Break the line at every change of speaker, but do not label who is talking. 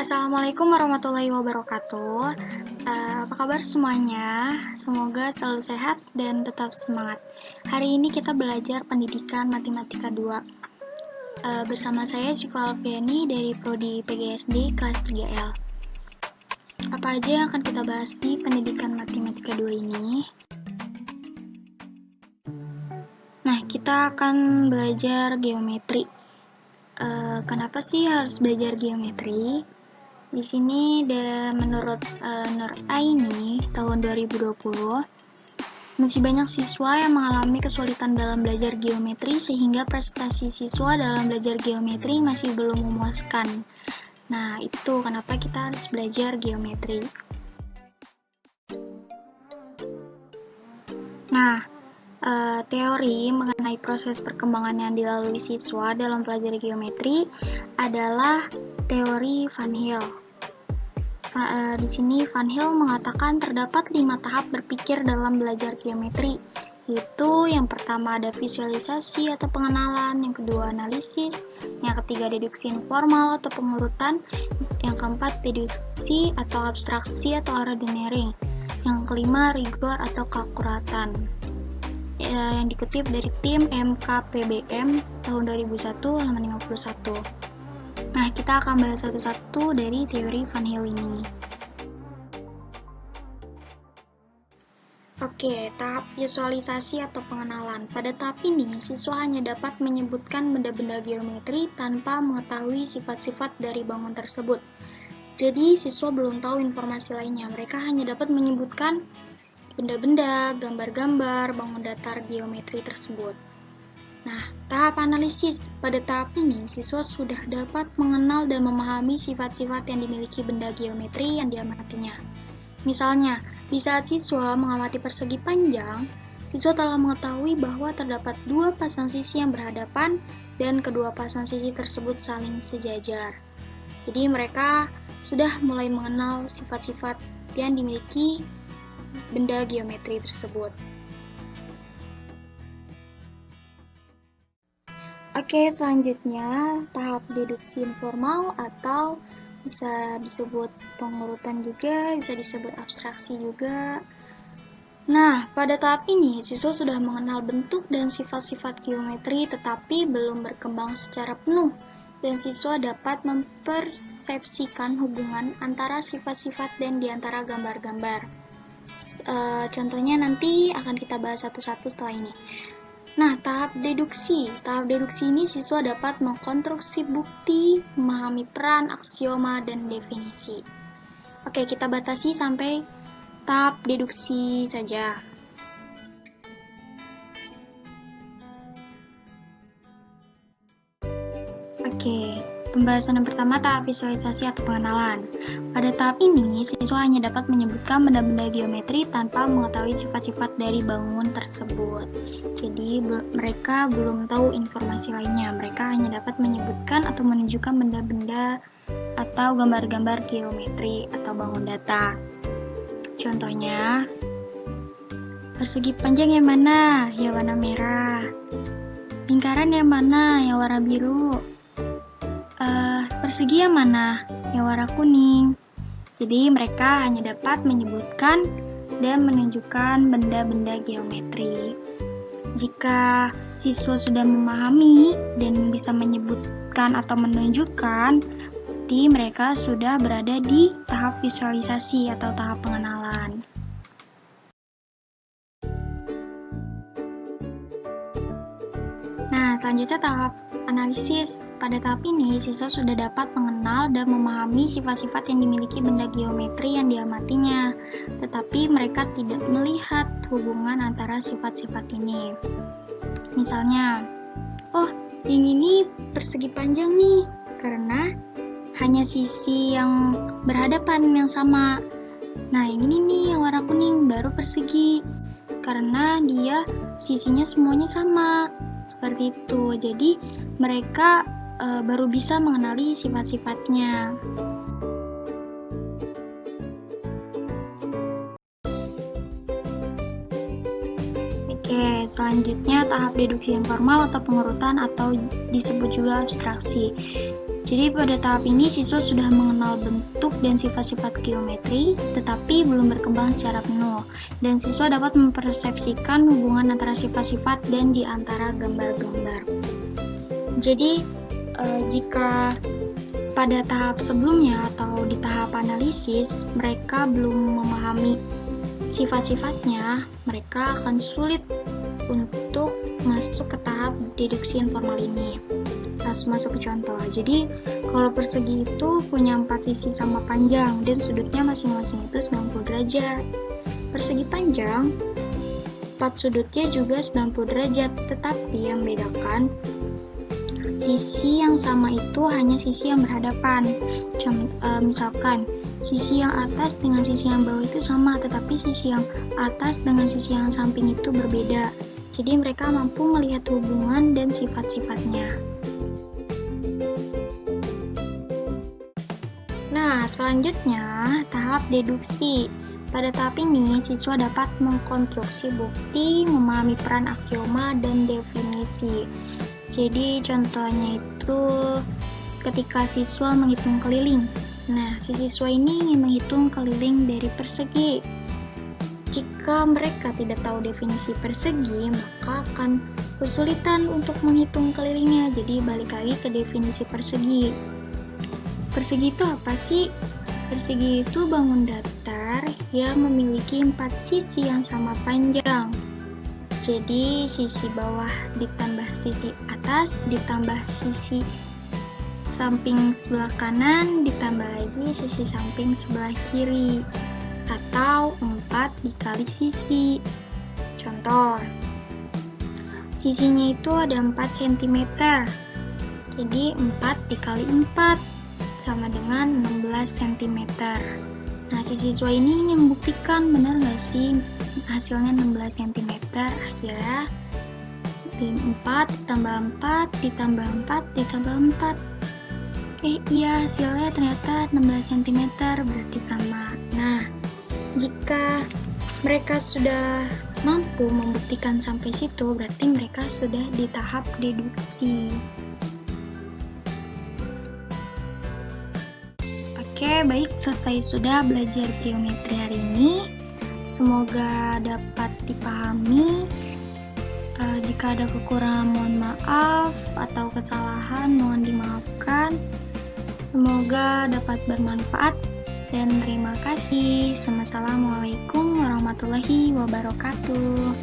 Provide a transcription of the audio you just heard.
Assalamualaikum warahmatullahi wabarakatuh. Apa kabar semuanya? Semoga selalu sehat dan tetap semangat. Hari ini kita belajar pendidikan matematika 2. Bersama saya Syifa Alfiani dari Prodi PGSD kelas 3L. Apa aja yang akan kita bahas di pendidikan matematika 2 ini? Nah, kita akan belajar geometri. Kenapa sih harus belajar geometri? Di sini menurut Nur Aini tahun 2020, masih banyak siswa yang mengalami kesulitan dalam belajar geometri sehingga prestasi siswa dalam belajar geometri masih belum memuaskan. Nah, itu kenapa kita harus belajar geometri. Nah, teori mengenai proses perkembangan yang dilalui siswa dalam belajar geometri adalah teori Van Hill. Di sini Van Hill mengatakan terdapat 5 tahap berpikir dalam belajar geometri, yaitu yang pertama ada visualisasi atau pengenalan, yang kedua analisis, yang ketiga deduksi informal atau pengurutan, yang keempat deduksi atau abstraksi atau ordinary, yang kelima rigor atau keakuratan. Yang dikutip dari tim MKPBM tahun 2001 halaman 51. Nah, kita akan bahas satu-satu dari teori Van Hill ini. Oke, tahap visualisasi atau pengenalan. Pada tahap ini, siswa hanya dapat menyebutkan benda-benda geometri tanpa mengetahui sifat-sifat dari bangun tersebut. Jadi, siswa belum tahu informasi lainnya. Mereka hanya dapat menyebutkan benda-benda, gambar-gambar, bangun datar geometri tersebut. Nah, tahap analisis. Pada tahap ini, siswa sudah dapat mengenal dan memahami sifat-sifat yang dimiliki benda geometri yang diamatinya. Misalnya, di saat siswa mengamati persegi panjang, siswa telah mengetahui bahwa terdapat 2 pasang sisi yang berhadapan dan kedua pasang sisi tersebut saling sejajar. Jadi mereka sudah mulai mengenal sifat-sifat yang dimiliki benda geometri tersebut. Oke, selanjutnya tahap deduksi informal atau bisa disebut pengurutan juga, bisa disebut abstraksi juga. Nah, pada tahap ini siswa sudah mengenal bentuk dan sifat-sifat geometri tetapi belum berkembang secara penuh dan siswa dapat mempersepsikan hubungan antara sifat-sifat dan diantara gambar-gambar. Contohnya nanti akan kita bahas satu-satu setelah ini. Nah, tahap deduksi. Tahap deduksi ini siswa dapat mengkonstruksi bukti, memahami peran, aksioma, dan definisi. Oke, kita batasi sampai tahap deduksi saja. Oke, pembahasan yang pertama tahap visualisasi atau pengenalan. Pada tahap ini, siswa hanya dapat menyebutkan benda-benda geometri tanpa mengetahui sifat-sifat dari bangun tersebut. Jadi, mereka belum tahu informasi lainnya. Mereka hanya dapat menyebutkan atau menunjukkan benda-benda atau gambar-gambar geometri atau bangun data. Contohnya, persegi panjang yang mana? Yang warna merah. Lingkaran yang mana? Yang warna biru. Persegi yang mana? Yang warna kuning. Jadi mereka hanya dapat menyebutkan dan menunjukkan benda-benda geometri. Jika siswa sudah memahami dan bisa menyebutkan atau menunjukkan, berarti mereka sudah berada di tahap visualisasi atau tahap pengenalan. Nah, selanjutnya tahap analisis. Pada tahap ini, siswa sudah dapat mengenal dan memahami sifat-sifat yang dimiliki benda geometri yang diamatinya, tetapi mereka tidak melihat hubungan antara sifat-sifat ini. Misalnya, yang ini persegi panjang nih, karena hanya sisi yang berhadapan yang sama. Nah, yang ini nih, yang warna kuning, baru persegi, karena dia sisinya semuanya sama. Seperti itu, jadi mereka baru bisa mengenali sifat-sifatnya. Oke, selanjutnya tahap deduksi informal atau pengurutan atau disebut juga abstraksi. Jadi pada tahap ini siswa sudah mengenal bentuk dan sifat-sifat geometri, tetapi belum berkembang secara penuh. Dan siswa dapat mempersepsikan hubungan antara sifat-sifat dan di antara gambar-gambar. Jadi, jika pada tahap sebelumnya atau di tahap analisis, mereka belum memahami sifat-sifatnya, mereka akan sulit untuk masuk ke tahap deduksi informal ini. Langsung masuk ke contoh. Jadi, kalau persegi itu punya 4 sisi sama panjang dan sudutnya masing-masing itu 90 derajat. Persegi panjang, 4 sudutnya juga 90 derajat, tetapi yang bedakan sisi yang sama itu hanya sisi yang berhadapan. Misalkan, sisi yang atas dengan sisi yang bawah itu sama, tetapi sisi yang atas dengan sisi yang samping itu berbeda. Jadi mereka mampu melihat hubungan dan sifat-sifatnya. Nah, selanjutnya tahap deduksi. Pada tahap ini, siswa dapat mengkonstruksi bukti, memahami peran aksioma, dan definisi. Jadi, contohnya itu ketika siswa menghitung keliling. Nah, si siswa ini ingin menghitung keliling dari persegi. Jika mereka tidak tahu definisi persegi, maka akan kesulitan untuk menghitung kelilingnya. Jadi, balik lagi ke definisi persegi. Persegi itu apa sih? Persegi itu bangun datar yang memiliki 4 sisi yang sama panjang. Jadi sisi bawah ditambah sisi atas ditambah sisi samping sebelah kanan ditambah lagi sisi samping sebelah kiri, atau 4 dikali sisi. Contoh, sisinya itu ada 4 cm. Jadi 4 dikali 4 sama dengan 16 cm. Nah, si siswa ini ingin membuktikan benar nggak sih hasilnya 16 cm. Akhirnya 4 ditambah 4 ditambah 4 ditambah 4. Iya, hasilnya ternyata 16 cm, berarti sama. Nah, jika mereka sudah mampu membuktikan sampai situ, berarti mereka sudah di tahap deduksi. Oke, baik, selesai sudah belajar geometri hari ini. Semoga dapat dipahami. Jika ada kekurangan mohon maaf, atau kesalahan mohon dimaafkan. Semoga dapat bermanfaat dan terima kasih. Wassalamualaikum warahmatullahi wabarakatuh.